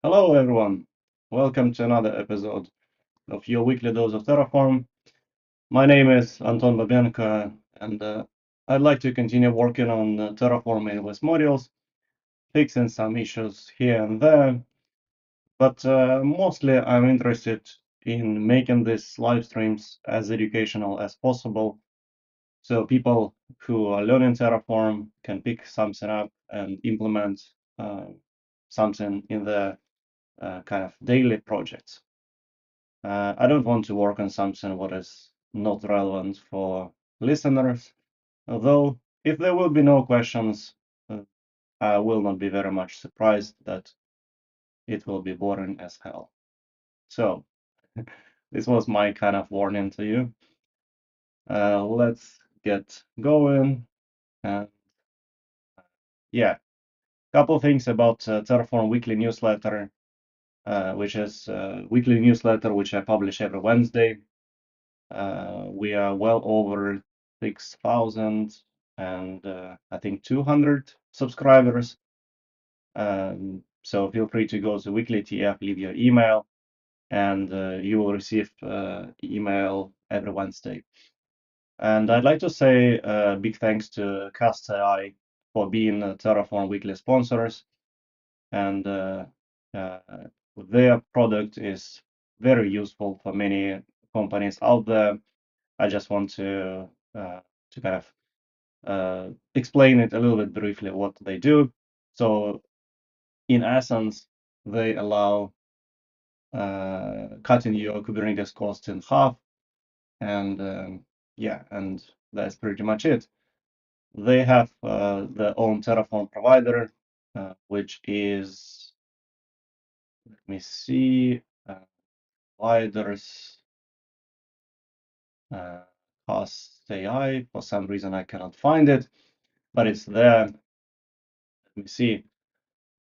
Hello, everyone. Welcome to another episode of your weekly dose of Terraform. My name is Anton Babenko, and I'd like to continue working on Terraform AWS modules, fixing some issues here and there. But mostly, I'm interested in making these live streams as educational as possible, so people who are learning Terraform can pick something up and implement something in their kind of daily projects. I don't want to work on something what is not relevant for listeners, although if there will be no questions, uh, I will not be very much surprised that it will be boring as hell. So this was my kind of warning to you. Let's get going. And yeah, couple things about Terraform weekly newsletter, which is weekly newsletter which I publish every Wednesday. We are well over 6,000 and I think 200 subscribers. So feel free to go to weekly TF, leave your email, and you will receive email every Wednesday. And I'd like to say big thanks to CastAI for being Terraform weekly sponsors. And uh, their product is very useful for many companies out there. I just want to kind of explain it a little bit briefly what they do. So in essence, they allow cutting your Kubernetes cost in half, and yeah, and that's pretty much it. They have their own Terraform provider, which is, let me see, providers uh, cost AI. For some reason, I cannot find it, but it's there. Let me see.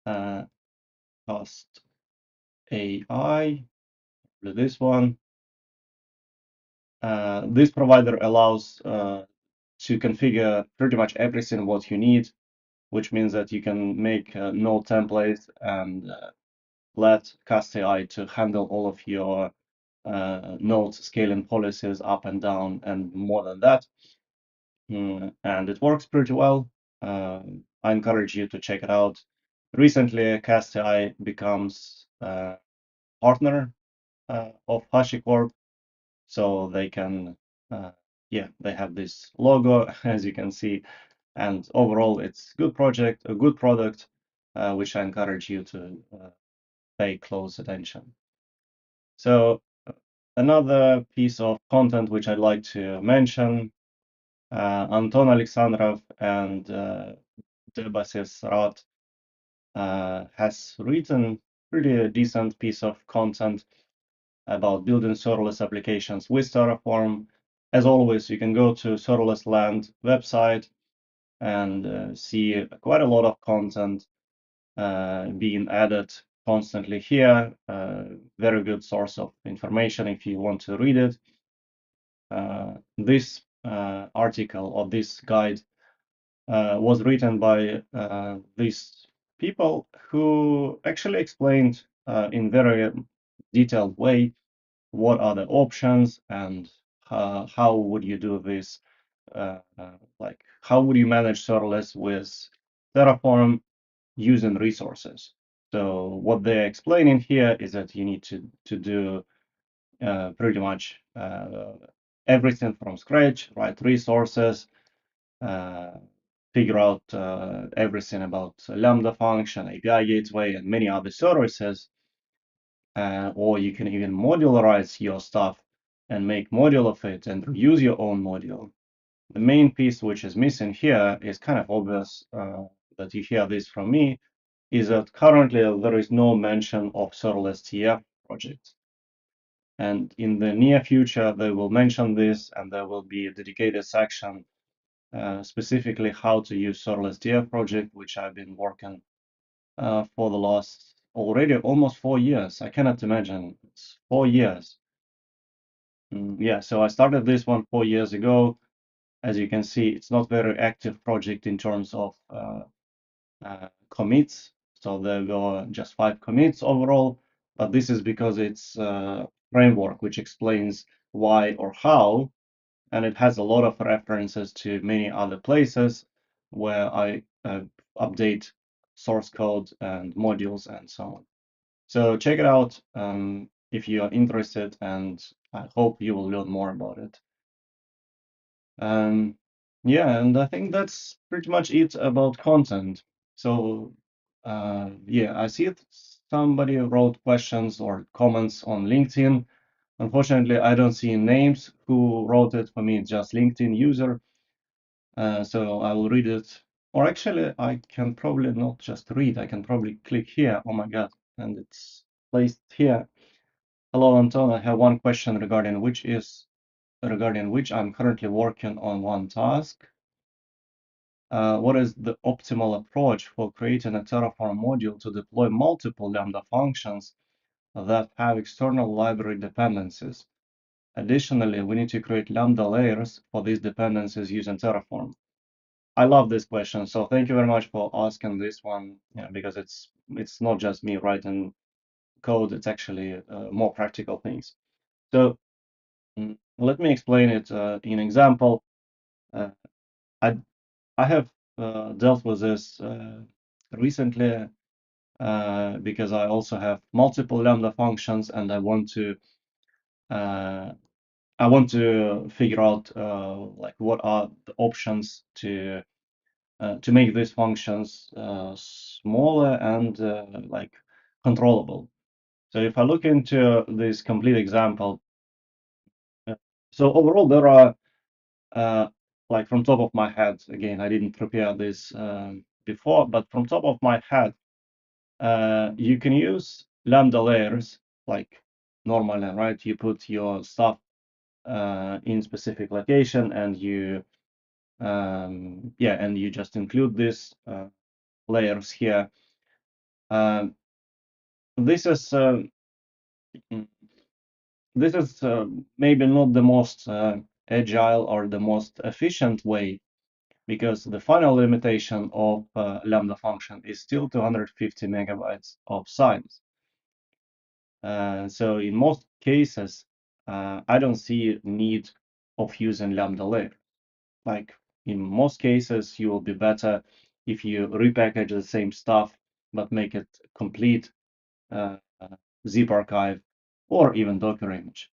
Cost AI, this one. This provider allows to configure pretty much everything what you need, which means that you can make node templates and let Cast AI to handle all of your node scaling policies up and down and more than that. And it works pretty well. I encourage you to check it out. Recently, Cast AI becomes a partner of HashiCorp, so they can, yeah, they have this logo, as you can see, and overall it's good project, a good product, which I encourage you to pay close attention. So another piece of content which I'd like to mention, Anton Alexandrov and Debasis Rat has written pretty decent piece of content about building serverless applications with Terraform. As always, you can go to Serverless Land website and see quite a lot of content being added constantly here. Very good source of information if you want to read it. This article or this guide was written by these people who actually explained in very detailed way what are the options and how would you do this, like how would you manage serverless with Terraform using resources. So what they're explaining here is that you need to do pretty much everything from scratch, write resources, uh, figure out everything about Lambda function, API gateway, and many other services. Or you can even modularize your stuff and make module of it and reuse your own module. The main piece which is missing here is kind of obvious that you hear this from me, is that currently there is no mention of serverless TF projects. And in the near future, they will mention this and there will be a dedicated section specifically how to use serverless TF project, which I've been working for the last already almost 4 years. I cannot imagine. It's 4 years. Yeah, so I started this one 4 years ago. As you can see, it's not very active project in terms of commits. So there were just 5 commits overall, but this is because it's a framework which explains why or how, and it has a lot of references to many other places where I update source code and modules and so on. So check it out if you are interested, and I hope you will learn more about it. Yeah, and I think that's pretty much it about content. So yeah, I see somebody wrote questions or comments on LinkedIn. Unfortunately, I don't see names who wrote it. For me, it's just LinkedIn user. So I will read it. Or actually, I can probably not just read. I can probably click here. Oh my God, and it's placed here. Hello, Anton. I have one question regarding which I'm currently working on one task. What is the optimal approach for creating a Terraform module to deploy multiple Lambda functions that have external library dependencies? Additionally, we need to create Lambda layers for these dependencies using Terraform. I love this question, so thank you very much for asking this one, because it's not just me writing code, it's actually more practical things. So let me explain it in example. Uh, I I have dealt with this recently because I also have multiple Lambda functions, and uh, I want to figure out like what are the options to make these functions smaller and like controllable. So if I look into this complete example, uh, so overall there are uh, like from top of my head, again, I didn't prepare this before, but from top of my head, you can use Lambda layers like normally, right? You put your stuff in specific location, and you just include these layers here. Um, this is mm, this is maybe not the most agile or the most efficient way, because the final limitation of Lambda function is still 250 megabytes of size. So in most cases, I don't see need of using Lambda layer. Like in most cases, you will be better if you repackage the same stuff, but make it complete zip archive or even Docker image.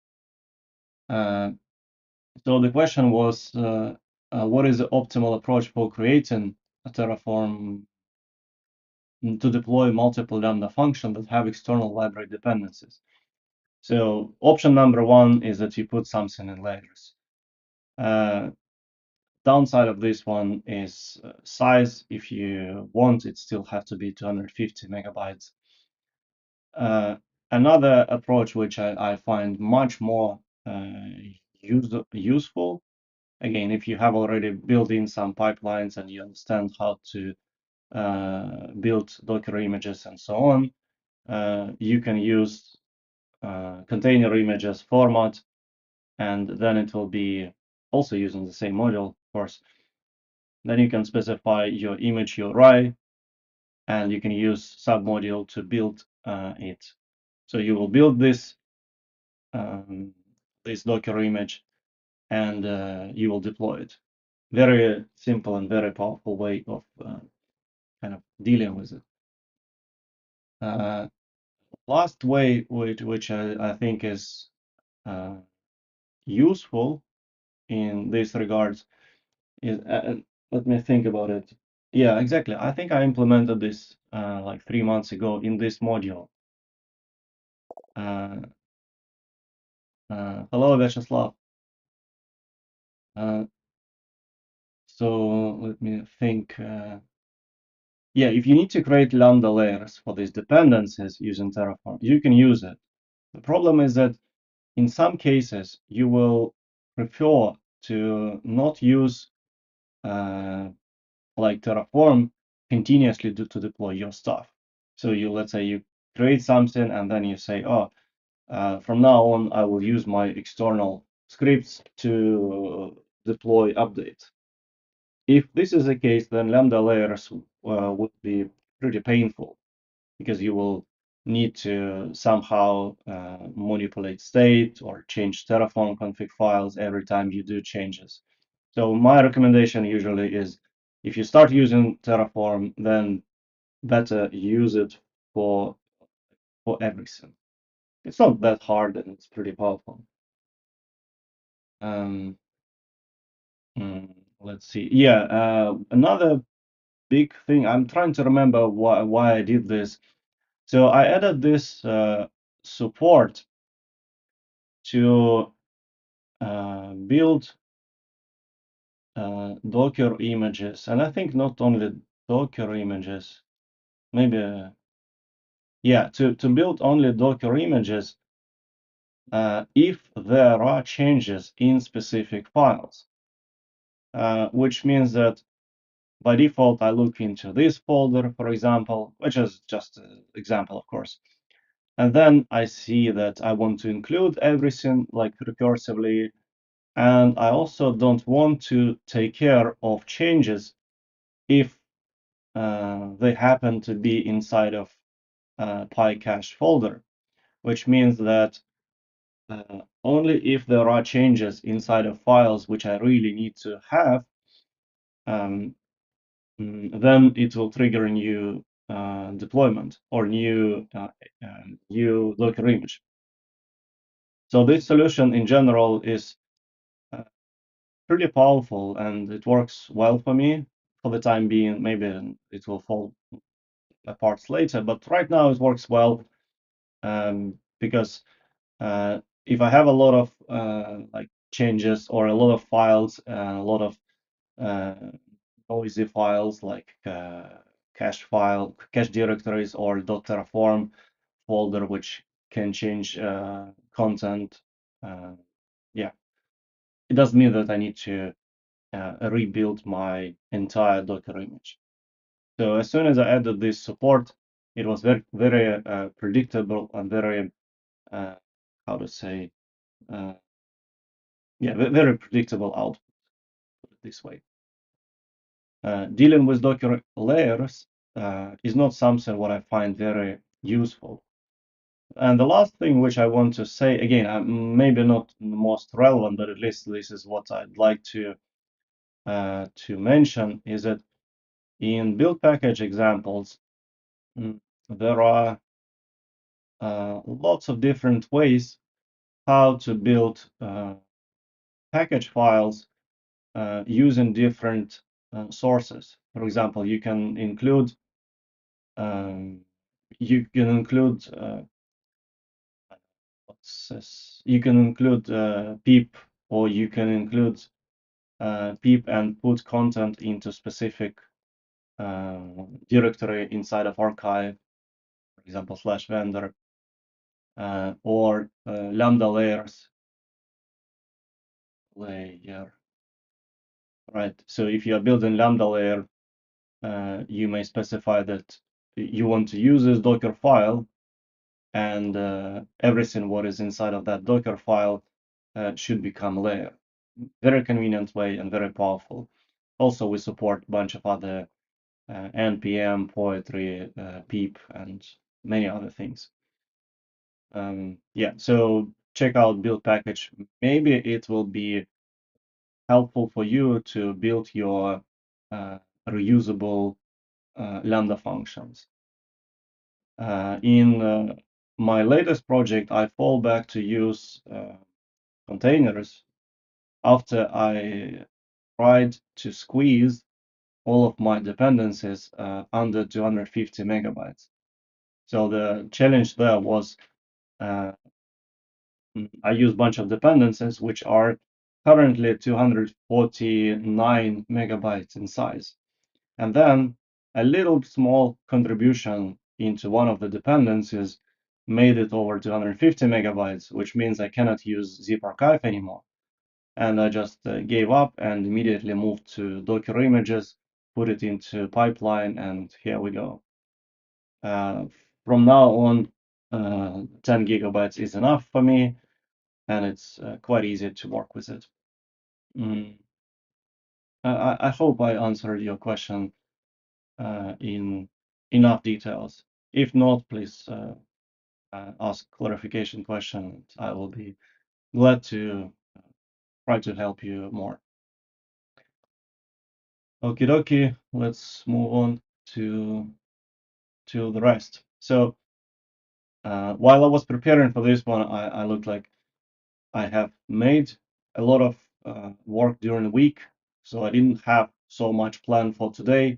So the question was, what is the optimal approach for creating a Terraform to deploy multiple Lambda functions that have external library dependencies? So option number one is that you put something in layers. Downside of this one is size. If you want, it still have to be 250 megabytes. Another approach which I find much more useful, again, if you have already built in some pipelines and you understand how to build Docker images and so on, you can use container images format, and then it will be also using the same module, of course. Then you can specify your image URI, and you can use submodule to build it. So you will build this this Docker image, and you will deploy it. Very simple and very powerful way of kind of dealing with it. Last way, which I think is useful in this regards, is let me think about it. Yeah, exactly. I think I implemented this like 3 months ago in this module. Uh, Hello, Vyacheslav. Uh, so let me think. Yeah, if you need to create Lambda layers for these dependencies using Terraform, you can use it. The problem is that in some cases, you will prefer to not use like Terraform continuously to deploy your stuff. So let's say you create something and then you say, oh, from now on, I will use my external scripts to deploy updates. If this is the case, then Lambda layers would be pretty painful. because you will need to somehow manipulate state or change Terraform config files every time you do changes. So my recommendation usually is, if you start using Terraform, then better use it for everything. It's not that hard, and it's pretty powerful. Um, let's see. Yeah, another big thing. I'm trying to remember why I did this. So I added this support to build Docker images, and I think not only Docker images, maybe yeah, to build only Docker images if there are changes in specific files, which means that by default I look into this folder, for example, which is just an example, of course. And then I see that I want to include everything like recursively. And I also don't want to take care of changes if they happen to be inside of PyCache folder, which means that only if there are changes inside of files which I really need to have, um, then it will trigger a new deployment or new Docker image. So this solution in general is pretty powerful, and it works well for me for the time being. Maybe it will fall apart later, but right now it works well, because if I have a lot of like changes or a lot of files, a lot of noisy files like cache directories or .terraform folder which can change content, yeah, it doesn't mean that I need to rebuild my entire Docker image. So as soon as I added this support, it was very predictable and very how to say yeah, very predictable output, put it this way. Dealing with Docker layers is not something what I find very useful. And the last thing which I want to say, again, maybe not the most relevant, but at least this is what I'd like to mention, is that in build package examples, there are lots of different ways how to build package files using different sources. For example, you can include um, what's this? You can include pip, or you can include pip and put content into specific directory inside of archive, for example, /vendor, or lambda layer. Right. So if you are building lambda layer, you may specify that you want to use this Docker file, and everything what is inside of that Docker file should become layer. Very convenient way and very powerful. Also, we support a bunch of other npm, poetry, pip, and many other things. Yeah, so check out build package. Maybe it will be helpful for you to build your reusable Lambda functions. In my latest project, I fall back to use containers after I tried to squeeze all of my dependencies under 250 megabytes. So the challenge there was I use a bunch of dependencies which are currently 249 megabytes in size. And then a little small contribution into one of the dependencies made it over 250 megabytes, which means I cannot use zip archive anymore. And I just gave up and immediately moved to Docker images, put it into pipeline, and here we go. From now on, 10 gigabytes is enough for me, and it's quite easy to work with it. Mm. I hope I answered your question in enough details. If not, please ask clarification question. I will be glad to try to help you more. Okie dokie, let's move on to the rest. So while I was preparing for this one, I looked like I have made a lot of work during the week, so I didn't have so much planned for today.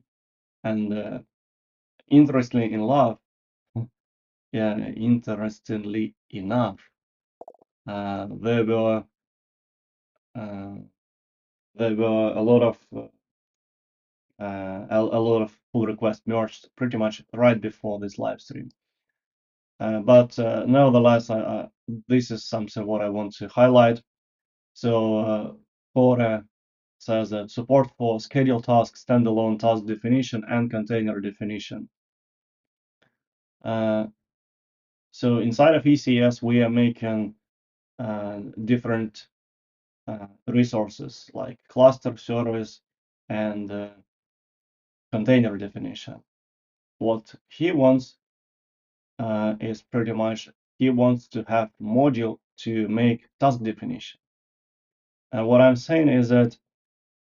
And interestingly enough, yeah, interestingly enough, there were a lot of pull requests merged pretty much right before this live stream. But nevertheless, this is something what I want to highlight. So Core says that support for schedule task, standalone task definition, and container definition. So inside of ECS, we are making different resources like cluster service and container definition. What he wants is pretty much he wants to have module to make task definition. And what I'm saying is that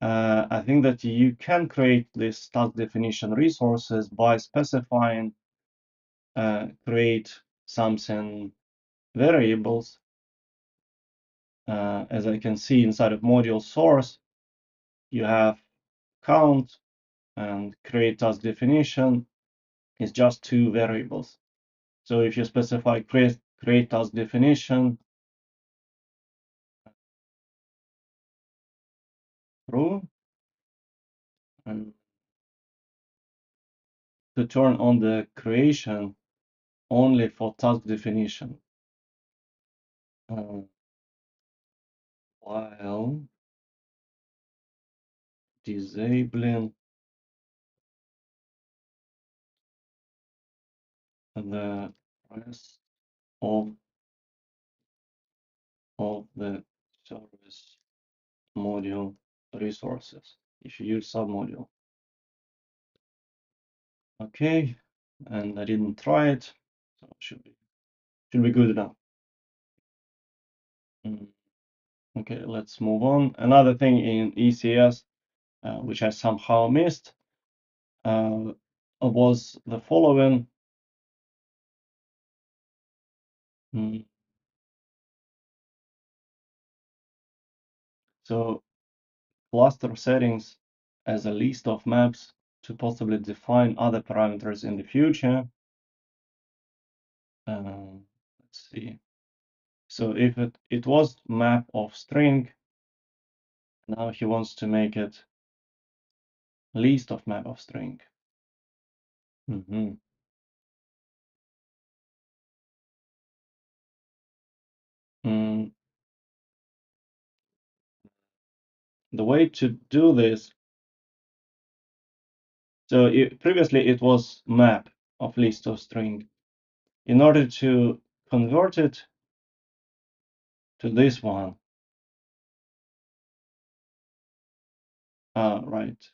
I think that you can create this task definition resources by specifying create something variables. As I can see inside of module source, you have count and create task definition is just two variables. So if you specify create task definition true, and to turn on the creation only for task definition, while disabling the rest of the service module resources if you use submodule. Okay, and I didn't try it, so it should be good enough. Okay, let's move on. Another thing in ECS, which I somehow missed, was the following. So cluster settings as a list of maps to possibly define other parameters in the future. Let's see. So if it was map of string, now he wants to make it list of map of string. The way to do this, so previously it was map of list of string. In order to convert it to this one, right,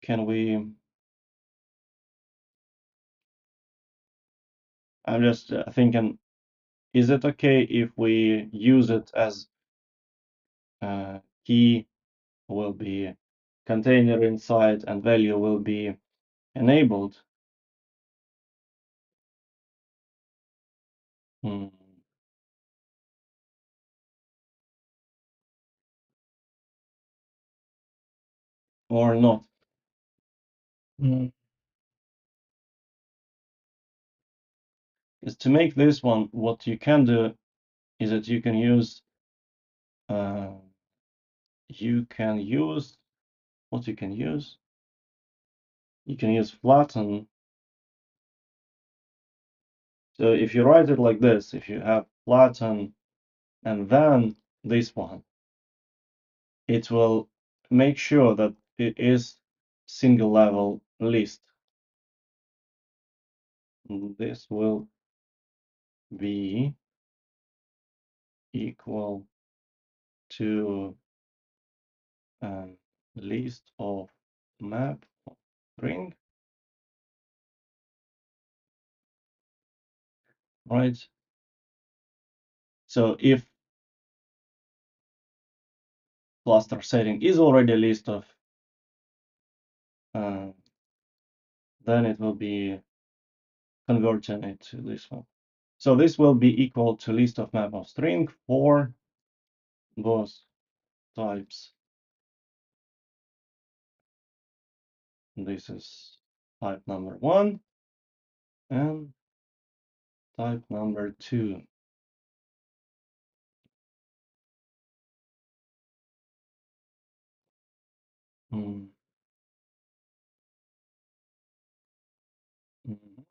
can we, I'm just thinking, is it okay if we use it as key will be container inside and value will be enabled? Or not? Is to make this one, what you can do is that you can use what you can use. You can use flatten. So if you write it like this, if you have flatten and then this one, it will make sure that it is single level list. This will be equal to list of map of string. right? So if cluster setting is already a list of, then it will be converting it to this one. So this will be equal to list of map of string for both types. This is type number 1 and type number 2. Mm. Mm.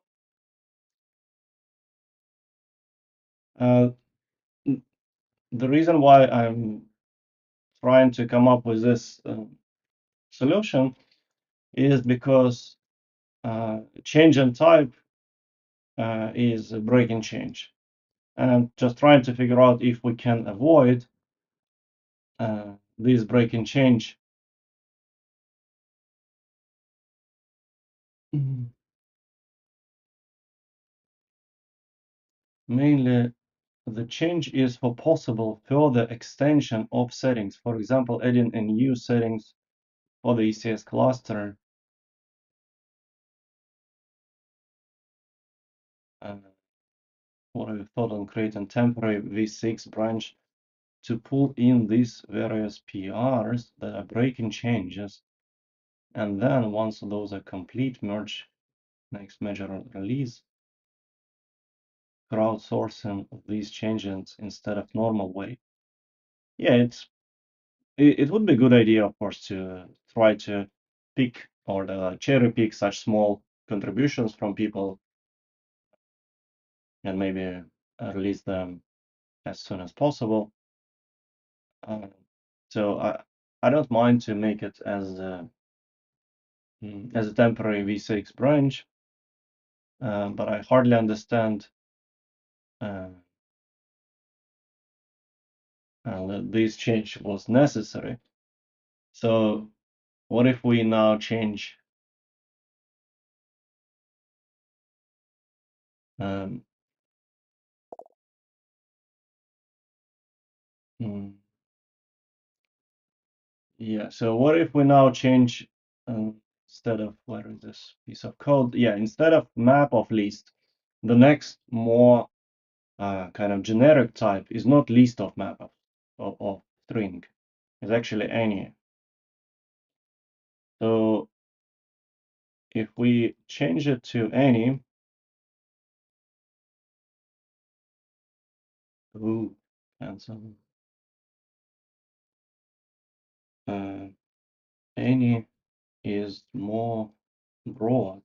Uh, the reason why I'm trying to come up with this solution is because change in type is a breaking change. And I'm just trying to figure out if we can avoid this breaking change. Mainly, the change is for possible further extension of settings. For example, adding a new settings for the ECS cluster. What I thought on creating temporary v6 branch to pull in these various PRs that are breaking changes. And then once those are complete, merge next major release, crowdsourcing of these changes instead of normal way. Yeah, it would be a good idea, of course, to try to pick or cherry pick such small contributions from people and maybe release them as soon as possible. So I don't mind to make it as a temporary v6 branch, but I hardly understand that this change was necessary. So what if we now change um, yeah, so what if we now change instead of, where is this piece of code? Yeah, instead of map of list, the next more kind of generic type is not list of map of string. It's actually any. So if we change it to any, ooh, cancel. Any is more broad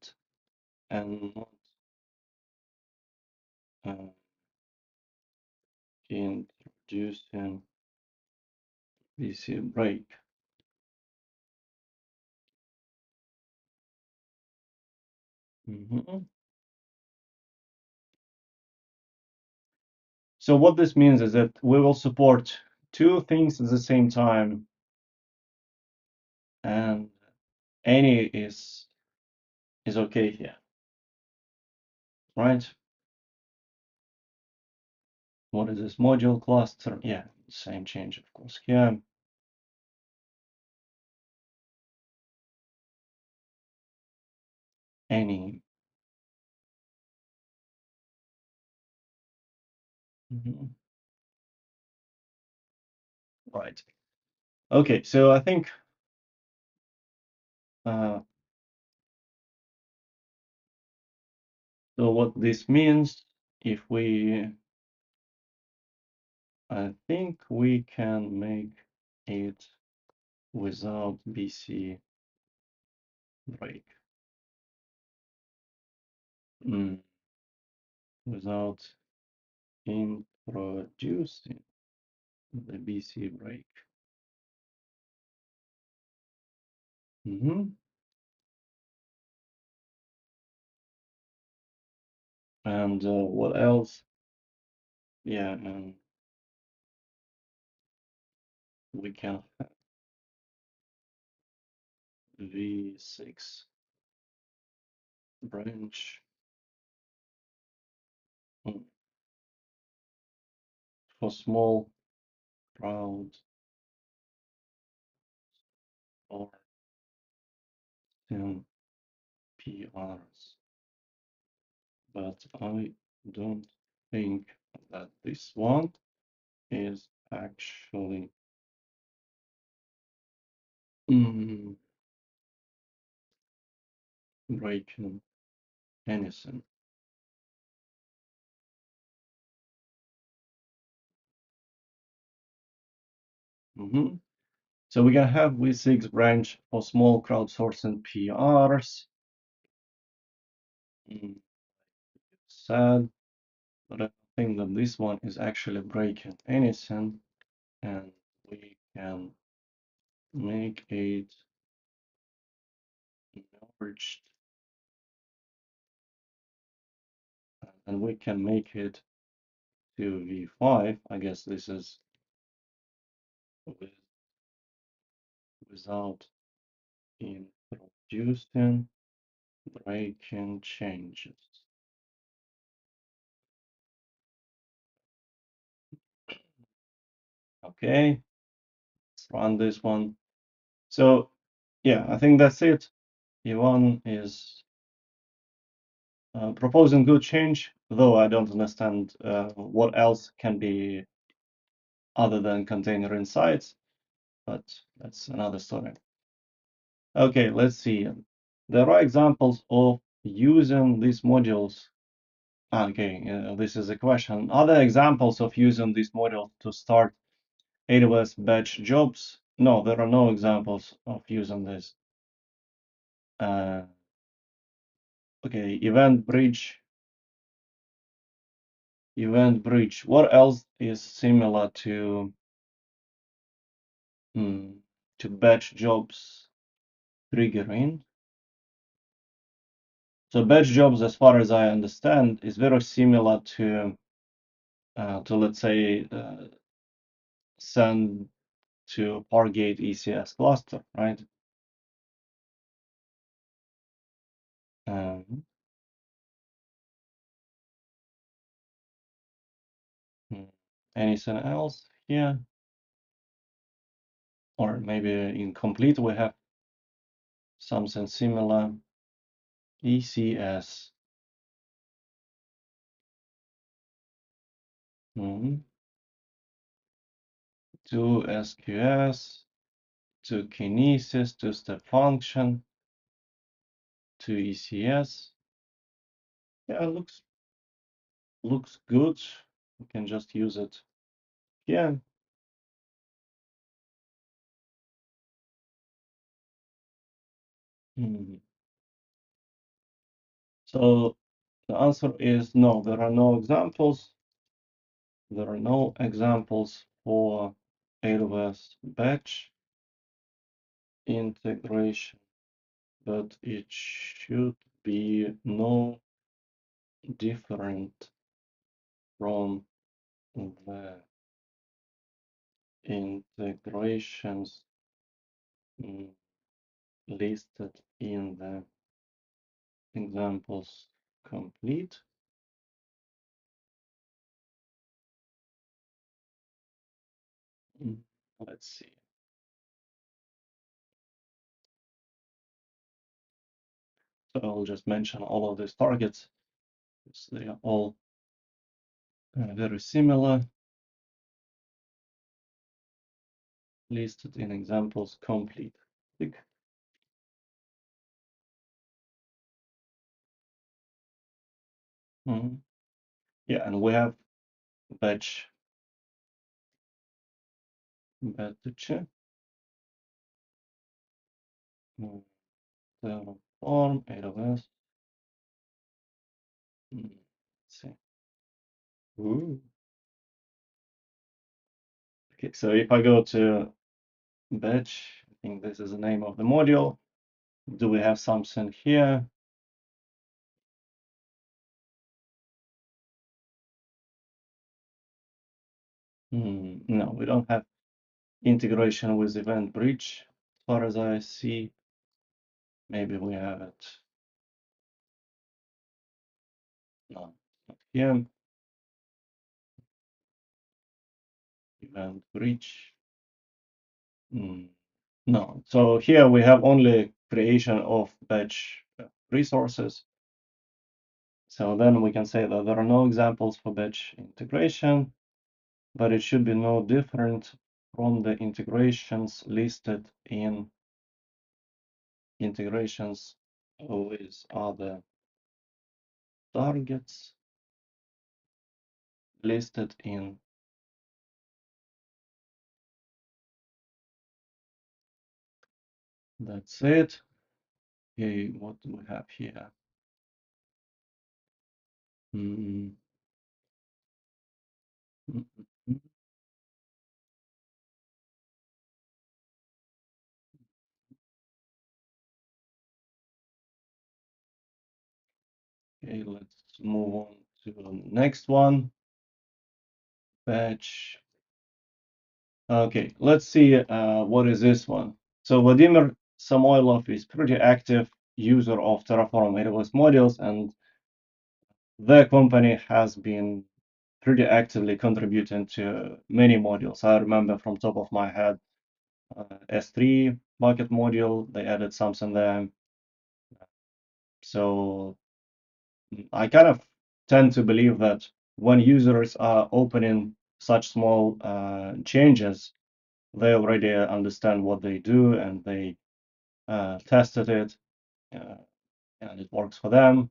and not introducing BC break. So what this means is that we will support two things at the same time, and any is okay here, right? What is this module cluster? Yeah, same change, of course, here. Any. Right. Okay, so I think so what this means, if we, I think we can make it without BC break. Without introducing the BC break. And what else? Yeah, and we can have v6 branch. for small crowd or 10 PRs, but I don't think that this one is actually breaking anything. So we're gonna have V6 branch for small crowdsourcing PRs. Sad, but I think that this one is actually breaking anything, and we can make it merged, and we can make it to V5. I guess this is without introducing breaking changes. Okay, let's run this one. So yeah, I think that's it. Ivan is proposing good change, though I don't understand what else can be other than container insights, but that's another story. Okay, let's see. There are examples of using these modules. Okay, this is a question. Are there examples of using these modules to start AWS batch jobs? No, there are no examples of using this. Okay, event bridge. Event bridge. What else is similar to batch jobs triggering? So batch jobs, as far as I understand, is very similar to let's say send to Fargate ECS cluster, right? Anything else here? Or maybe in complete we have something similar. ECS. To SQS, to Kinesis, to step function, to ECS. Yeah, it looks good. We can just use it here. So the answer is no, there are no examples. There are no examples for AWS batch integration, but it should be no different from the integrations listed in the examples complete. Let's see. So I'll just mention all of these targets because they are all very similar, listed in examples complete. Click. Yeah, and we have batch Terraform AWS. Let's see. Ooh. Okay, so if I go to batch, I think this is the name of the module. Do we have something here? No, we don't have integration with event bridge, as far as I see. Maybe we have it. No, not here. event bridge. No, so here we have only creation of batch resources. So then we can say that there are no examples for batch integration, but it should be no different from the integrations listed in integrations with other targets listed in. That's it. Okay, what do we have here? Mm, mm, mm, mm. Okay, let's move on to the next one. Batch. Okay, let's see what is this one. So Vladimir Samoilov is pretty active user of Terraform AWS modules, and the company has been pretty actively contributing to many modules. I remember from top of my head, S3 bucket module, they added something there. So I kind of tend to believe that when users are opening such small changes, they already understand what they do and they tested it uh, and it works for them.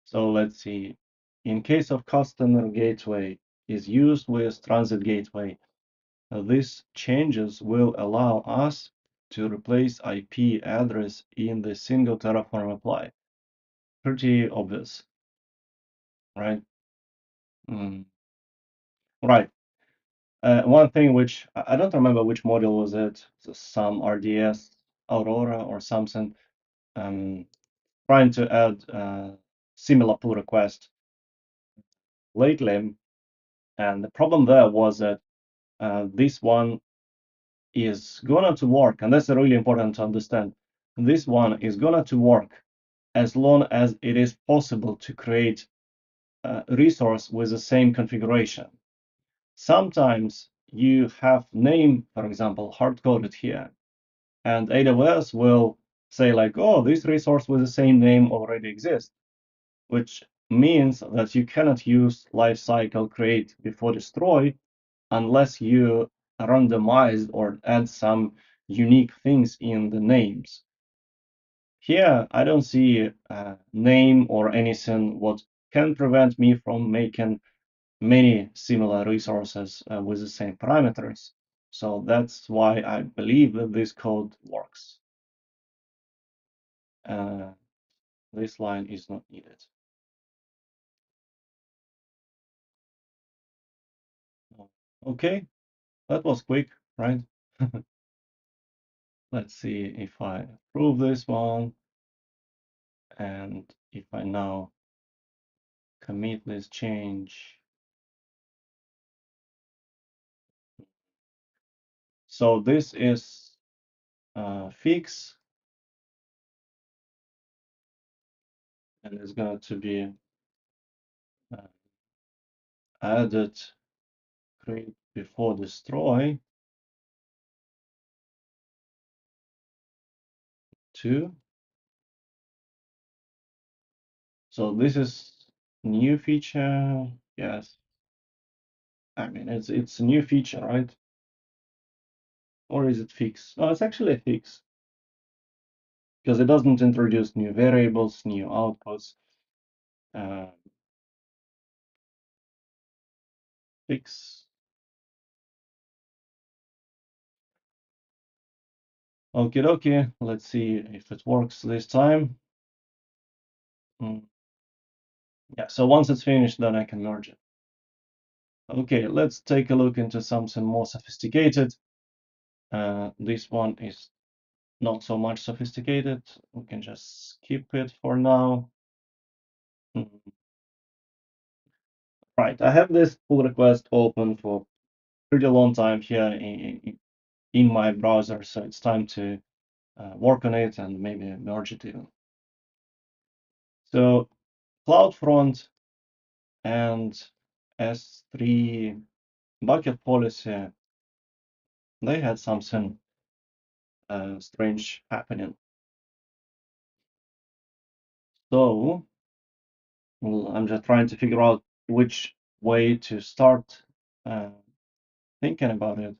So let's see. In case of customer gateway is used with transit gateway, these changes will allow us to replace IP address in the single Terraform apply. Pretty obvious, right? Mm. Right. One thing which I don't remember which module was it, some RDS Aurora or something, trying to add similar pull request lately, and the problem there was that this one is going to work, and that's really important to understand. This one is going to work as long as it is possible to create a resource with the same configuration. Sometimes you have name, for example, hard-coded here, and AWS will say like, oh, this resource with the same name already exists, which means that you cannot use lifecycle create before destroy unless you randomize or add some unique things in the names. Here, I don't see a name or anything what can prevent me from making many similar resources with the same parameters. So that's why I believe that this code works. This line is not needed. Okay, that was quick, right? Let's see if I approve this one. And if I now commit this change. So this is fix, and it's going to be added create before destroy to. So this is new feature. Yes, I mean it's a new feature, right? Or is it fix? No, it's actually a fix because it doesn't introduce new variables, new outputs. Uh, Fix. Okay, okay. Let's see if it works this time. Yeah, so once it's finished, then I can merge it. Okay, let's take a look into something more sophisticated. This one is not so much sophisticated. We can just skip it for now. Right, I have this pull request open for pretty long time here in my browser, so it's time to work on it and maybe merge it even. So CloudFront and S3 bucket policy, they had something strange happening. So well, I'm just trying to figure out which way to start uh, thinking about it.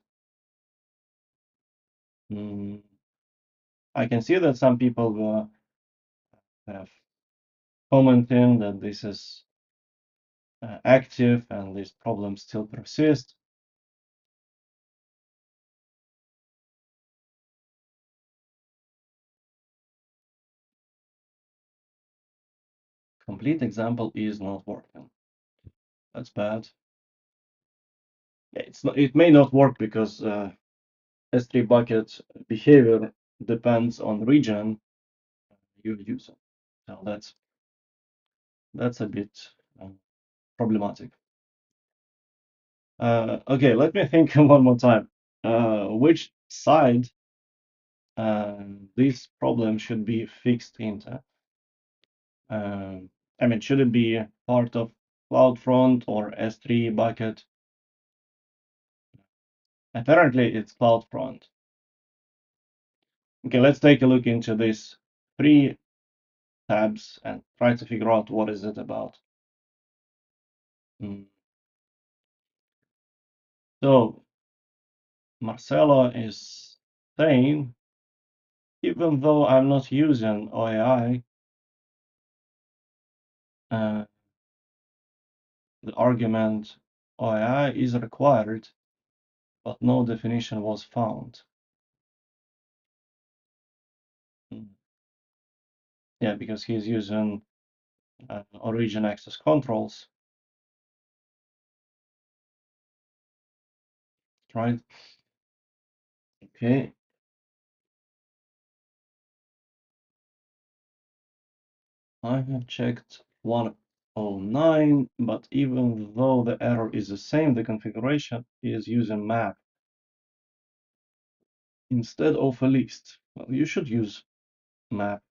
Mm, I can see that some people have commenting that this is active and these problems still persist. Complete example is not working. That's bad. It's not, it may not work because S3 bucket behavior depends on region you're using. So that's a bit problematic. Okay, let me think one more time. Which side this problem should be fixed into? I mean, should it be part of CloudFront or S3 bucket? Apparently, it's CloudFront. Okay, let's take a look into these three tabs and try to figure out what is it about. So Marcelo is saying, even though I'm not using OAI, the argument OAI is required, but no definition was found. Yeah, because he's using origin access controls, right? Okay. I have checked 109, but even though the error is the same, the configuration is using map instead of a list. Well, you should use map.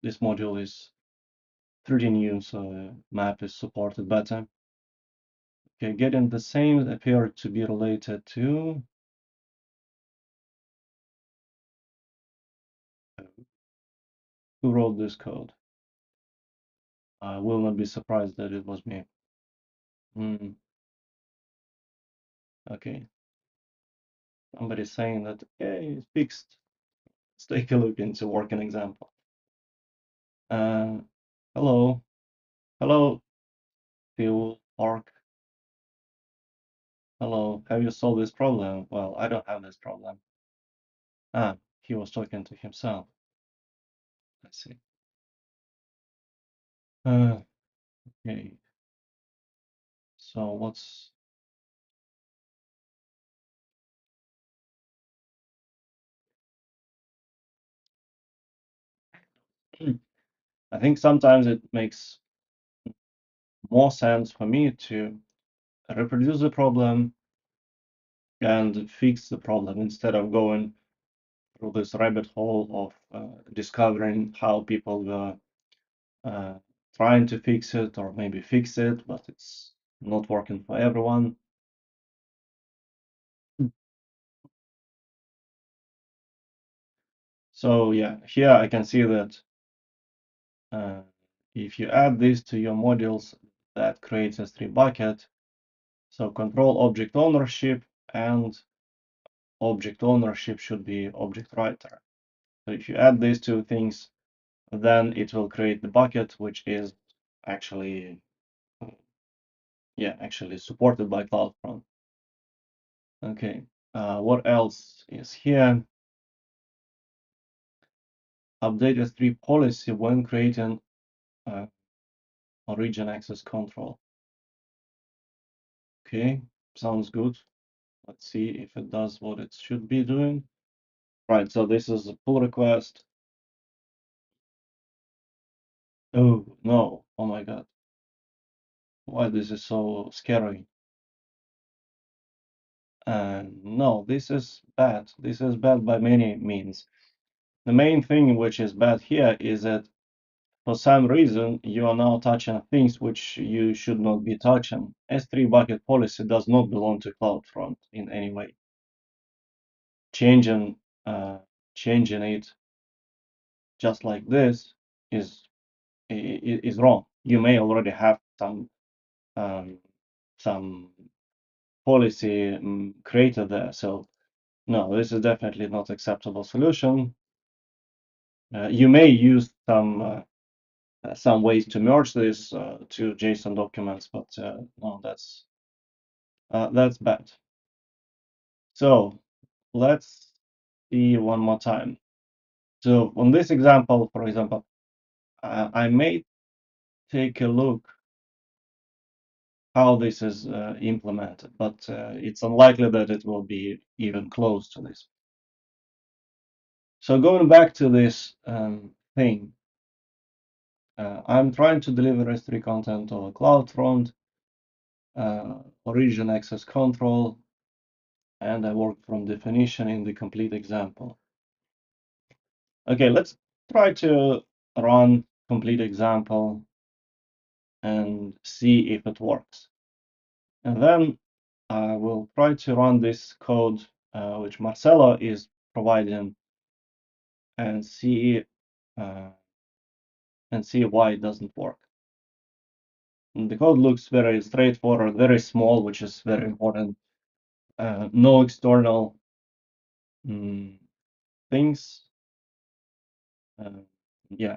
This module is pretty new, so map is supported better. Okay, getting the same appear to be related to who wrote this code. I will not be surprised that it was me. Okay, somebody's saying that, okay, it's fixed. Let's take a look into working example. Hello, hello, Phil Park. Hello, have you solved this problem? Well, I don't have this problem. Ah, he was talking to himself. I see. Okay. So what's I think sometimes it makes more sense for me to reproduce the problem and fix the problem instead of going through this rabbit hole of discovering how people were trying to fix it or maybe fix it, but it's not working for everyone. So yeah, here I can see that if you add this to your modules, that creates a S3 bucket. So control object ownership and object ownership should be object writer. So if you add these two things, then it will create the bucket, which is actually, yeah, actually supported by CloudFront. Okay, what else is here? Update S3 policy when creating origin access control. Okay, sounds good. Let's see if it does what it should be doing. Right, so this is a pull request. Oh no, oh my God. Why this is so scary? No, this is bad. This is bad by many means. The main thing which is bad here is that for some reason, you are now touching things which you should not be touching. S3 bucket policy does not belong to CloudFront in any way. Changing changing it just like this is wrong. You may already have um, some policy created there. So no, this is definitely not acceptable solution. You may use some ways to merge this to JSON documents, but no, that's bad. So let's see one more time. So on this example, for example, I may take a look how this is implemented, but it's unlikely that it will be even close to this. So going back to this thing, I'm trying to deliver S3 content over CloudFront, origin access control, and I work from definition in the complete example. Okay, let's try to run complete example and see if it works. And then I will try to run this code, which Marcelo is providing, and see why it doesn't work. And the code looks very straightforward, very small, which is very important. No external things. Yeah,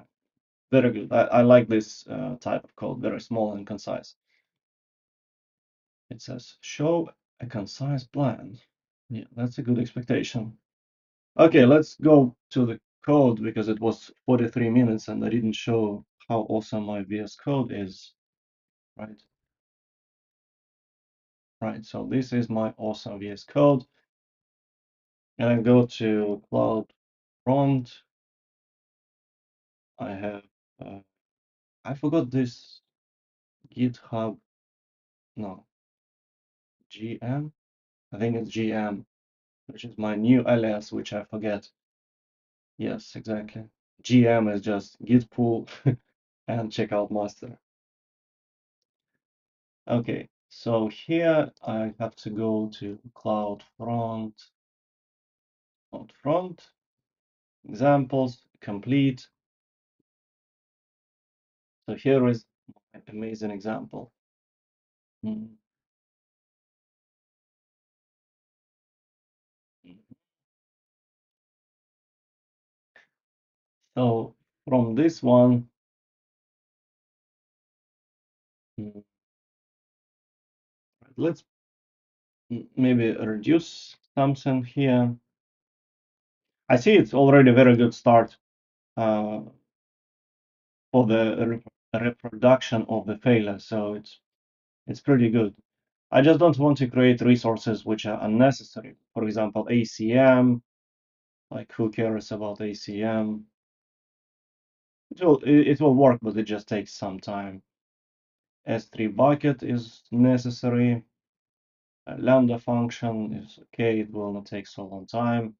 very good. I like this type of code, very small and concise. It says, show a concise plan. Yeah, that's a good expectation. Okay, let's go to the code because it was 43 minutes and I didn't show how awesome my VS Code is, right? Right, so this is my awesome VS Code. And I go to CloudFront. I have, I forgot this GitHub, no, GM. I think it's GM, which is my new alias, which I forget. Yes, exactly. GM is just git pull and checkout master. Okay, so here I have to go to CloudFront, examples, complete. So here is an amazing example. Mm. So from this one, mm, let's maybe reduce something here. I see it's already a very good start for the reproduction of the failure, so it's pretty good. I just don't want to create resources which are unnecessary. For example, ACM, like who cares about ACM? It will work, but it just takes some time. S3 bucket is necessary. Lambda function is okay, it will not take so long time.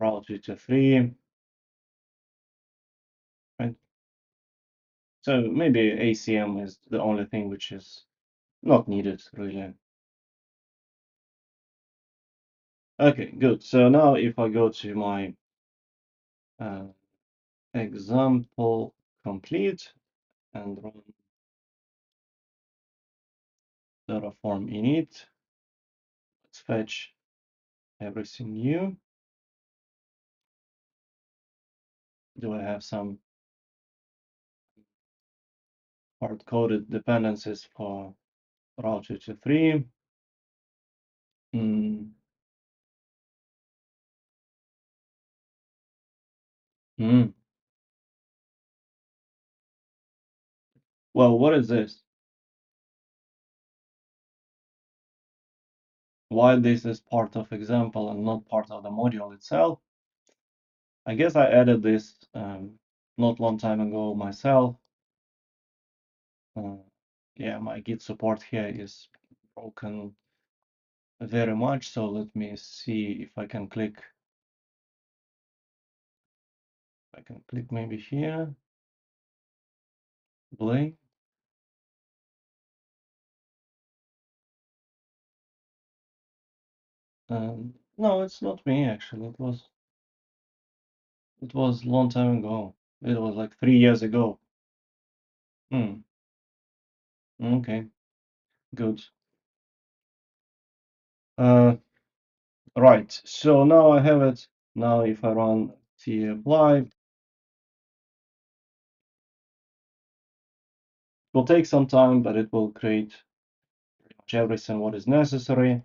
Route 223, right? So maybe ACM is the only thing which is not needed really. Okay, good. So now if I go to my example complete and run Terraform init, let's fetch everything new. Do I have some hard-coded dependencies for Route 223? Mm. Mm. Well, what is this? Why this is part of example and not part of the module itself? I guess I added this not long time ago myself. Yeah, my Git support here is broken very much, so let me see if I can click. I can click maybe here. Blame. No, it's not me actually. It was a long time ago. It was like 3 years ago. Hmm. Okay. Good. Uh, right. So now I have it. Now if I run tapply, it will take some time, but it will create pretty much everything what is necessary.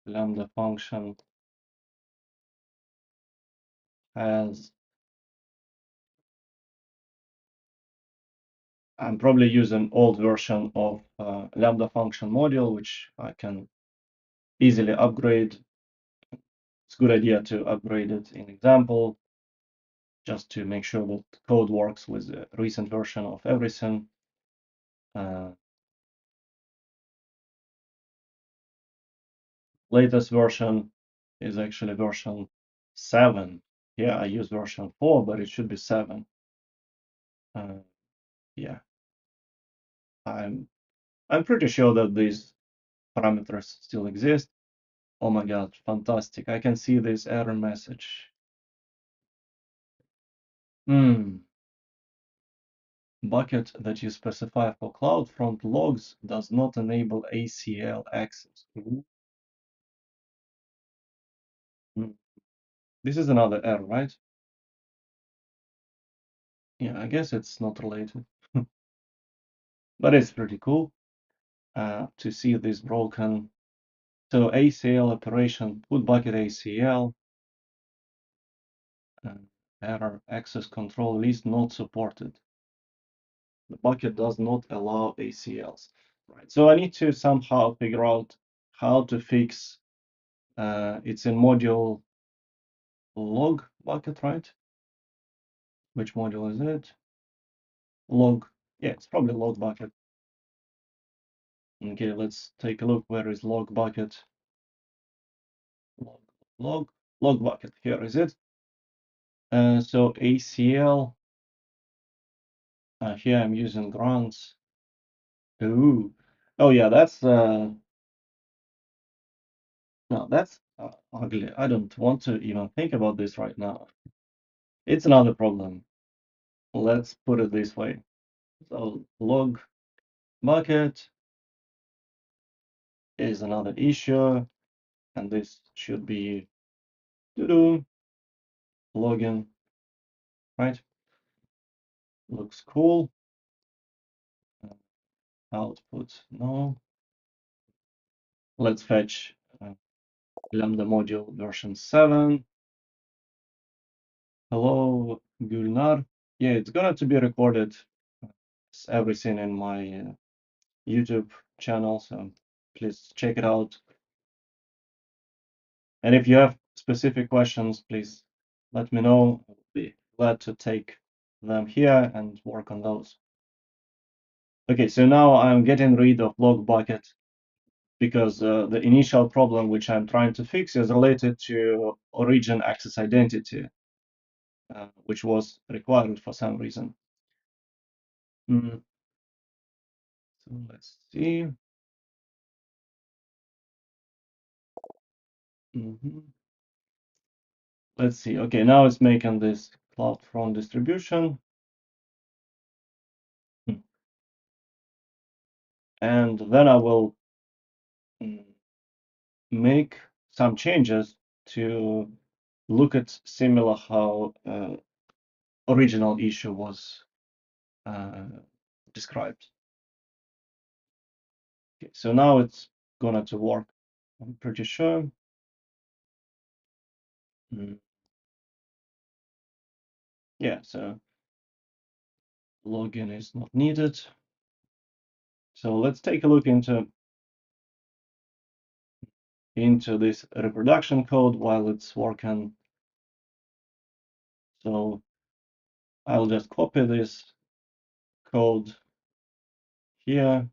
Lambda function has. I'm probably using old version of Lambda function module, which I can easily upgrade. It's a good idea to upgrade it in example, just to make sure that code works with the recent version of everything. Latest version is actually version 7. Yeah, I use version 4, but it should be 7. Yeah, I'm pretty sure that these parameters still exist. Oh my God, fantastic. I can see this error message. Bucket that you specify for CloudFront logs does not enable ACL access. This is another error, right? Yeah, I guess it's not related. But it's pretty cool to see this broken. So ACL operation, put bucket ACL, error access control is not supported. The bucket does not allow ACLs. Right. So I need to somehow figure out how to fix. It's in module log bucket, right? Which module is it? Log. Yeah, it's probably log bucket. Okay, let's take a look. Where is log bucket? Log, log bucket. Here is it. So ACL. Here I'm using grants. Ooh. Oh yeah, that's no, that's ugly. I don't want to even think about this right now. It's another problem. Let's put it this way. So log bucket is another issue, and this should be to do login, right? Looks cool. Output no. Let's fetch Lambda module version 7. Hello, Gulnar. Yeah, it's going to be recorded. It's everything in my YouTube channel, so please check it out. And if you have specific questions, please let me know. I'll be glad to take them here and work on those. Okay, so now I'm getting rid of log bucket because the initial problem which I'm trying to fix is related to origin access identity, which was required for some reason. So let's see. Let's see. Okay, now it's making this CloudFront distribution. And then I will make some changes to look at similar how original issue was described. Okay, so now it's gonna to work, I'm pretty sure. Yeah, so login is not needed. So let's take a look into this reproduction code while it's working. So I'll just copy this code here.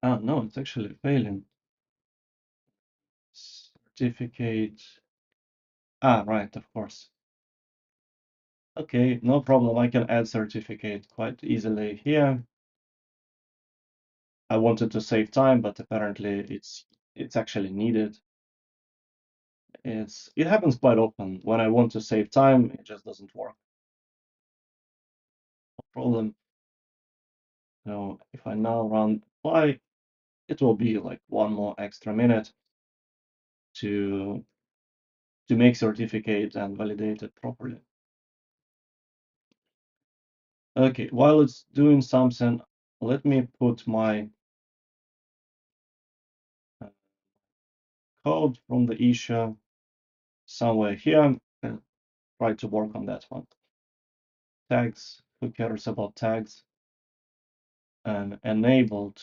No, it's actually failing. certificate. Right, of course. Okay, no problem. I can add certificate quite easily here. I wanted to save time, but apparently it's actually needed. It happens quite often. When I want to save time, it just doesn't work. No problem. So if I now run apply, it will be like one more extra minute to make certificate and validate it properly. Okay, while it's doing something, let me put my code from the issue somewhere here and try to work on that one. Tags, who cares about tags? And enabled,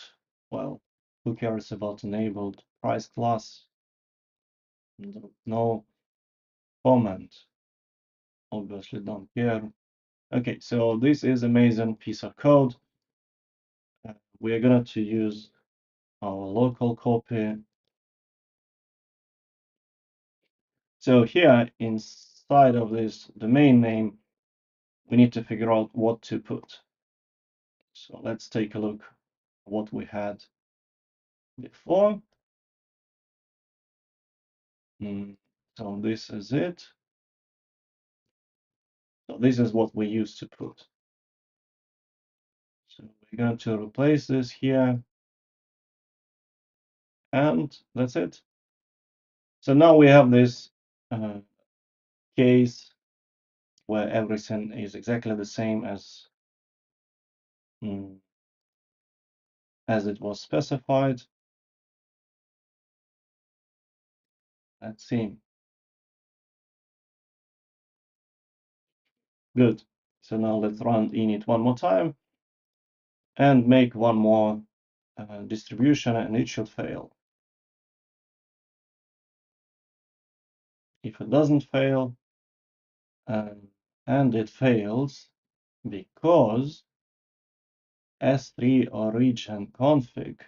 well, who cares about enabled? Price class, no comment, obviously don't care. Okay, so this is amazing piece of code. We are going to use our local copy. So here inside of this domain name, we need to figure out what to put. So let's take a look what we had before. So this is it. So this is what we used to put. So we're going to replace this here. And that's it. So now we have this case where everything is exactly the same as it was specified. Let's see. Good. So now let's run init one more time and make one more distribution, and it should fail. If it doesn't fail, and it fails because S3 origin config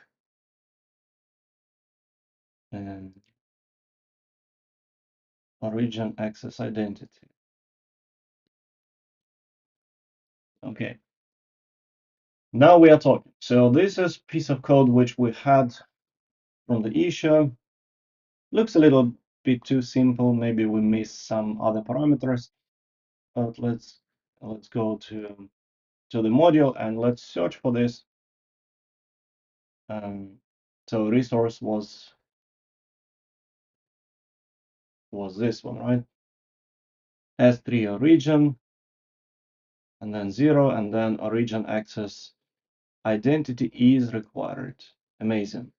and origin access identity. Okay. Now we are talking. So this is piece of code which we had from the issue. Looks a little bit too simple. Maybe we missed some other parameters. But let's go to the module and let's search for this. So resource was this one, right? S3 origin, and then 0, and then origin access identity is required. Amazing.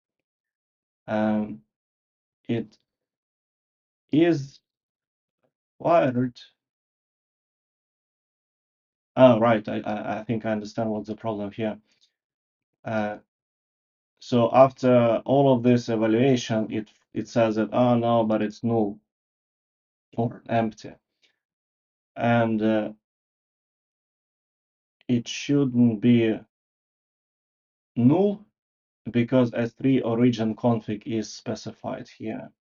It is required. Oh, right. I think I understand what's the problem here. So after all of this evaluation, it says that, oh no, but it's null or empty. And it shouldn't be null because S3 origin config is specified here.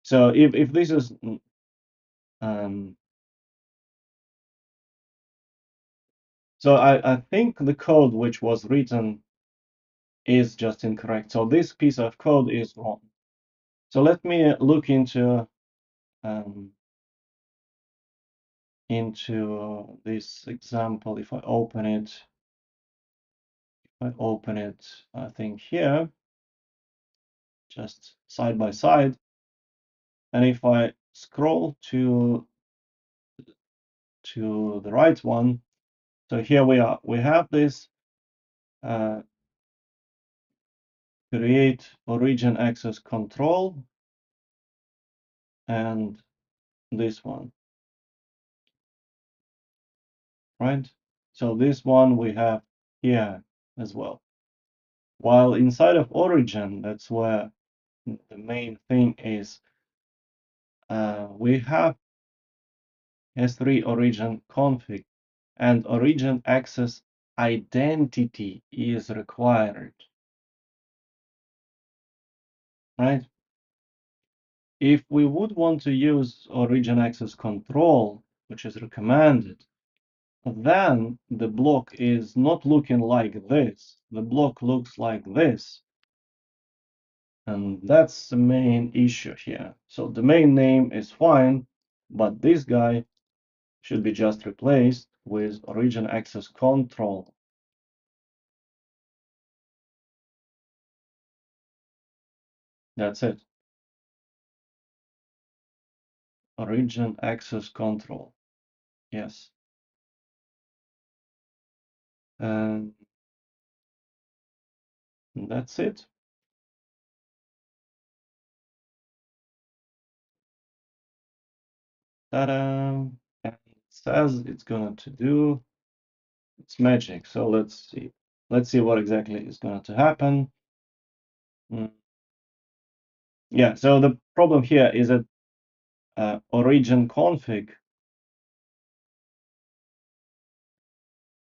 So if this is so I think the code which was written is just incorrect. So this piece of code is wrong. So let me look into this example. If I open it, I think here, just side by side, and if I scroll to the right one, so here we are. We have this create origin access control and this one, right? So this one we have here as well. While inside of origin, that's where the main thing is, we have S3 origin config and origin access identity is required, right? if we would want to use origin access control, which is recommended, then the block is not looking like this. The block looks like this. And that's the main issue here. So the main name is fine, but this guy should be just replaced with origin access control. That's it. Origin access control. Yes. And that's it. Ta-da! And it says it's going to do its magic. So let's see. Let's see what exactly is going to happen. Yeah, so the problem here is that origin config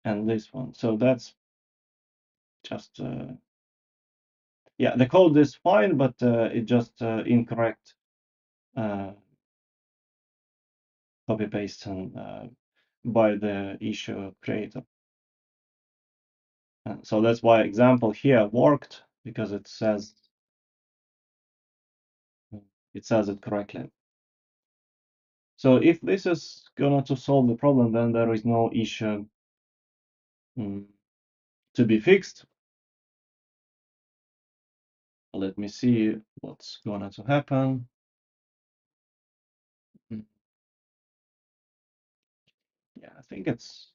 and this one. So that's just yeah, the code is fine, but it just incorrect copy paste and by the issue creator. So that's why example here worked, because it says it correctly. So if this is going to solve the problem, then there is no issue to be fixed. Let me see what's going to happen. Yeah, I think it's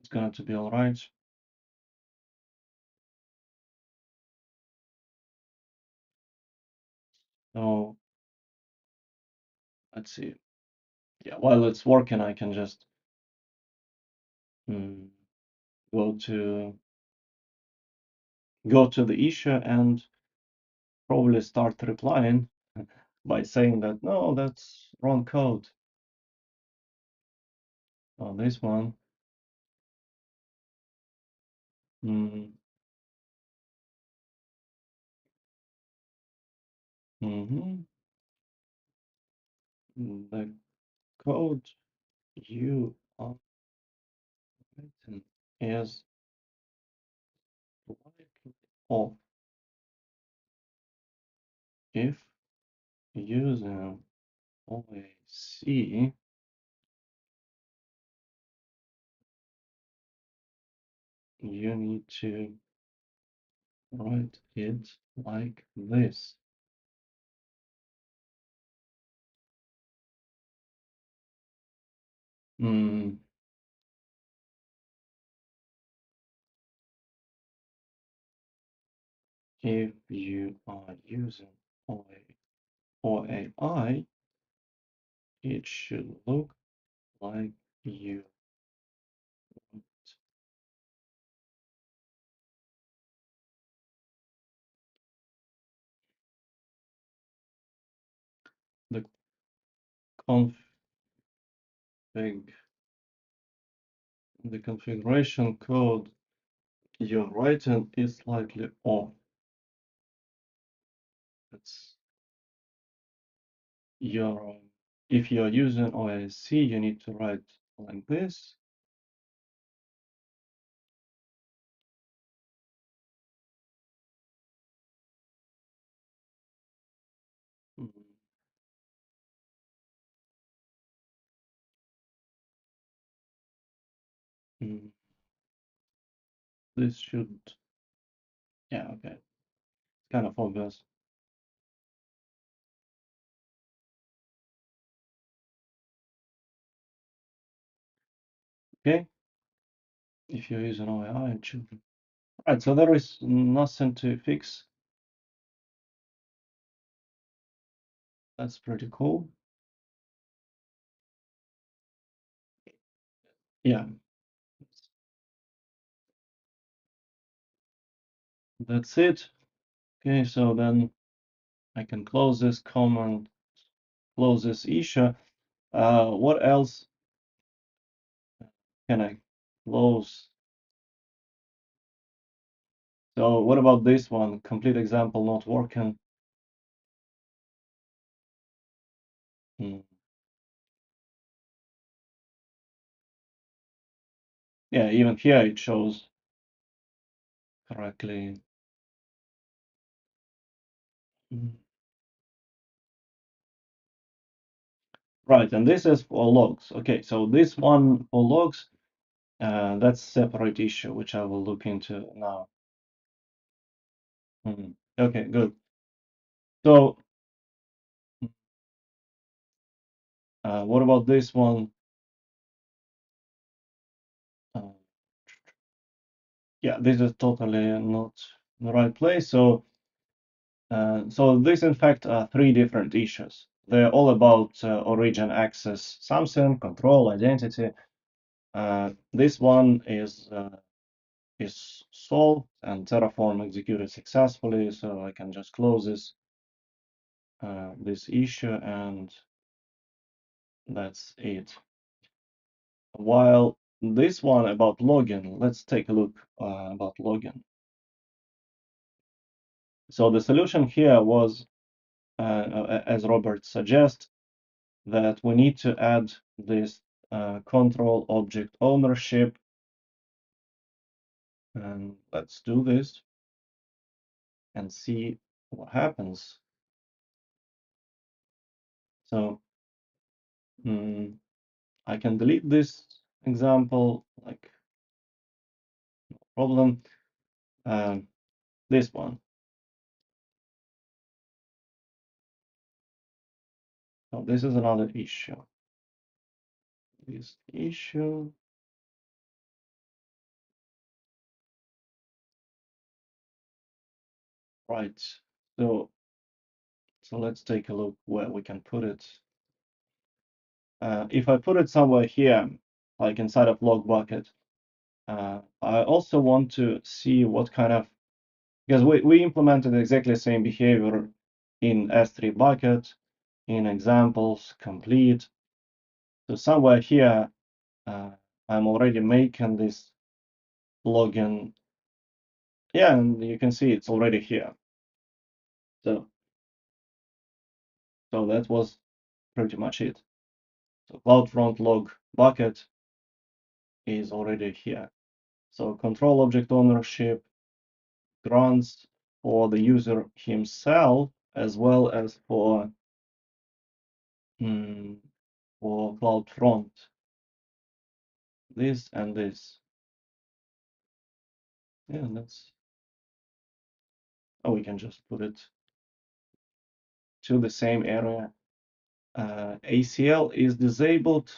going to be all right. So let's see. Yeah, while it's working, I can just go to the issue and probably start replying by saying that no, that's wrong code. Oh, this one. Mm -hmm. The code you are written is slightly off if using OAC you need to write it like this. If you are using OAI, it should look like you want. The config, the configuration code you're writing is slightly off. It's your if you're using OAC, you need to write like this. This should, yeah, okay, it's kind of obvious. Okay, if you're using OAI, it should be. Right, so there is nothing to fix. That's pretty cool. Yeah, that's it. Okay, so then I can close this comment, close this issue. What else can I close? So what about this one? Complete example not working. Mm. Yeah, even here it shows correctly. Mm. Right, and this is for logs. Okay, so this one for logs, that's separate issue, which I will look into now. Okay, good. So what about this one? Uh, yeah, this is totally not the right place. So this in fact are three different issues. They're all about origin access something, control, identity. This one is solved and Terraform executed successfully, so I can just close this issue, and that's it. While this one about login, let's take a look about login. So the solution here was, as Robert suggests, that we need to add this control object ownership. And let's do this and see what happens. So I can delete this example, like no problem. This one. So this is another issue. This issue. Right. So let's take a look where we can put it. If I put it somewhere here, like inside of log bucket, I also want to see what kind of, because we implemented exactly the same behavior in S3 bucket, in examples, complete. So somewhere here, I'm already making this login. Yeah, and you can see it's already here. So that was pretty much it. So CloudFront log bucket is already here. So control object ownership grants for the user himself as well as for CloudFront. This and this. Yeah, that's. Oh, we can just put it to the same area. ACL is disabled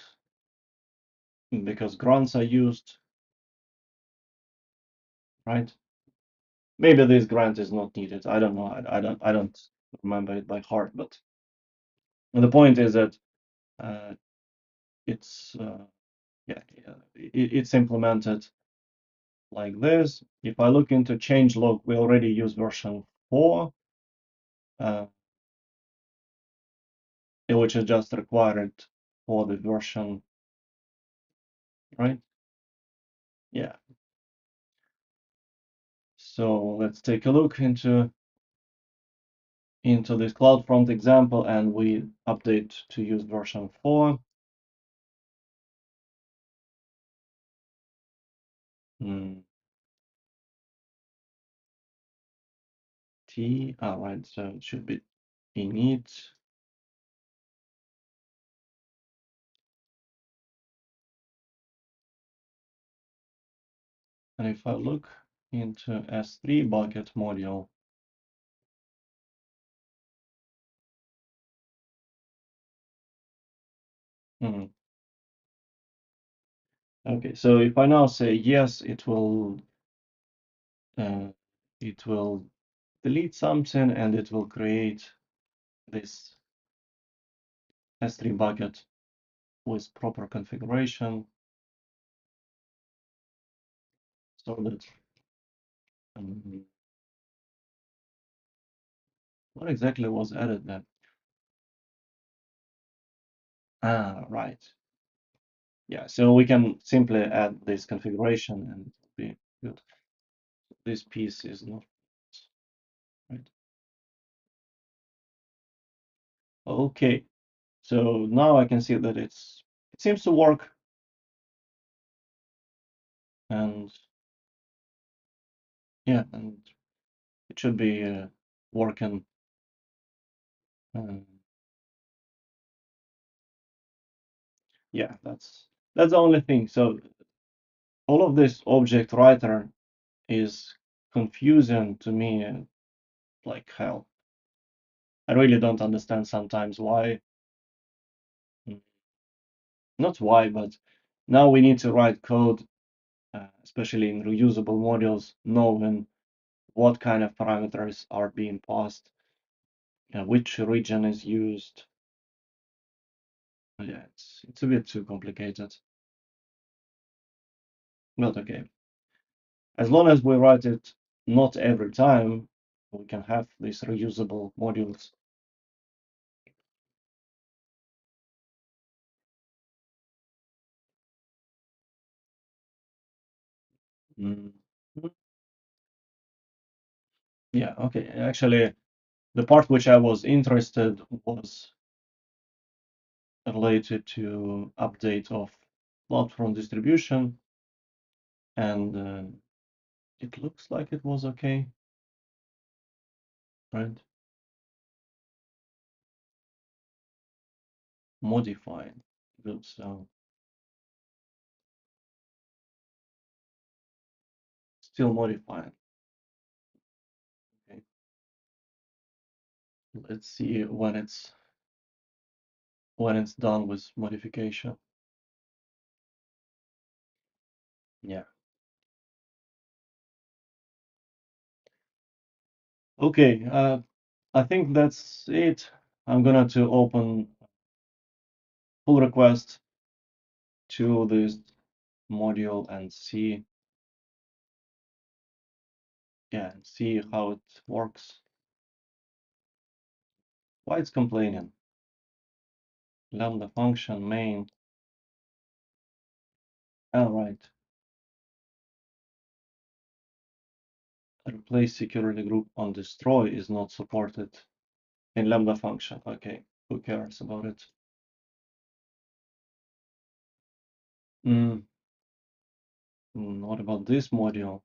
because grants are used, right? Maybe this grant is not needed. I don't know. I don't remember it by heart. But the point is that it's it's implemented like this. If I look into changelog, we already use version 4, which is just required for the version, right? Yeah. So let's take a look into this CloudFront example, and we update to use version 4. All right, so it should be init. And if I look into S3 bucket module, okay, so if I now say yes, it will delete something and it will create this S3 bucket with proper configuration, so that what exactly was added there? Right. Yeah, so we can simply add this configuration and it will be good. This piece is not right. Okay, So now I can see that it seems to work, and yeah, and it should be working. Um, yeah, that's the only thing. So all of this object writer is confusing to me like hell. I really don't understand sometimes why, not why, but now we need to write code, especially in reusable modules, knowing what kind of parameters are being passed, which region is used. Yeah, it's a bit too complicated, but okay. As long as we write it not every time, we can have these reusable modules. Mm. Yeah, okay. Actually, the part which I was interested was related to update of platform distribution, and it looks like it was okay, right? Modified. Good, so still modifying. Okay. Let's see when it's done with modification. Yeah. Okay. I think that's it. I'm gonna to open pull request to this module and see, yeah, see how it works. Why it's complaining? Lambda function main. All right. Replace security group on destroy is not supported in Lambda function. Okay, who cares about it? What about this module?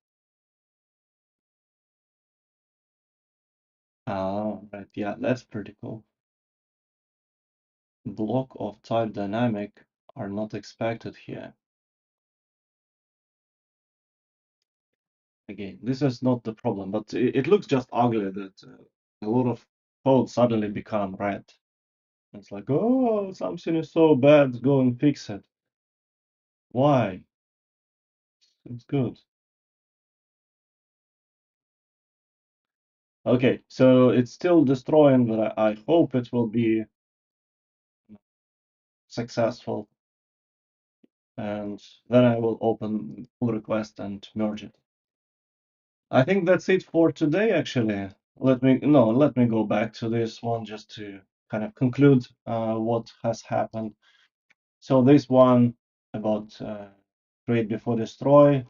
Ah, right. Yeah, that's pretty cool. Block of type dynamic are not expected here. Again, this is not the problem, but it looks just ugly that a lot of code suddenly become red. It's like, oh, something is so bad, go and fix it. Why? It's good. Okay, so it's still destroying, but I hope it will be successful. And then I will open pull request and merge it. I think that's it for today, actually. Let me go back to this one just to kind of conclude what has happened. So this one about create before destroy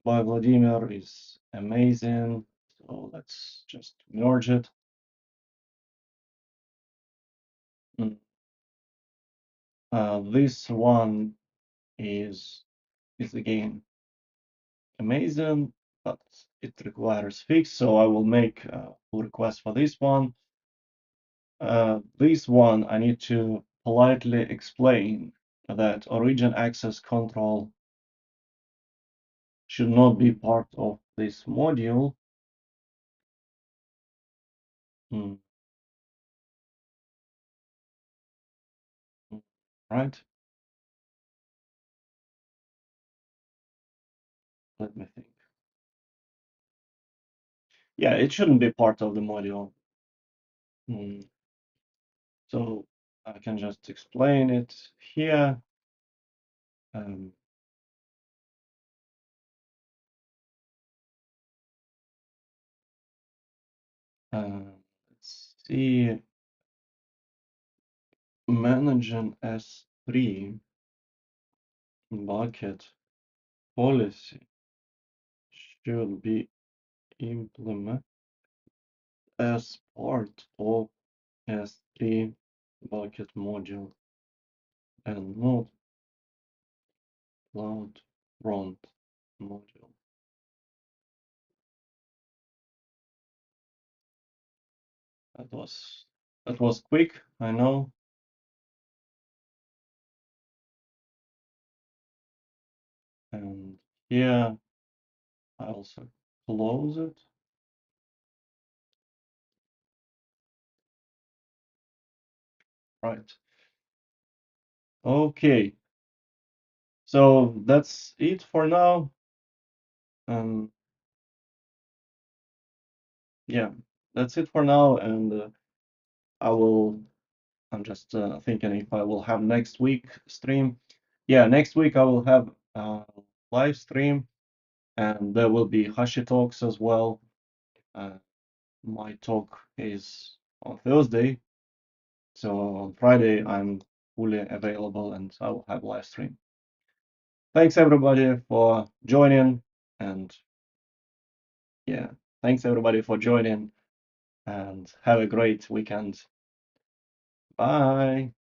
by Vladimir is amazing. So let's just merge it. Mm. This one is again amazing, but it requires fix. So I will make a pull request for this one. This one I need to politely explain that origin access control should not be part of this module. Mm, right? Let me think. Yeah, it shouldn't be part of the module. Mm, so I can just explain it here. Um, let's see. Managing S3 bucket policy should be implemented as part of S3 bucket module and node cloud front module. That was quick, I know. And here I also close it. Right. Okay. So that's it for now. Yeah, that's it for now. And I will. I'm just thinking if I will have next week stream. Yeah, next week I will have live stream, and there will be Hashi talks as well. Uh, my talk is on Thursday, so on Friday I'm fully available and I will have live stream. Thanks everybody for joining, and yeah, thanks everybody for joining, and have a great weekend. Bye.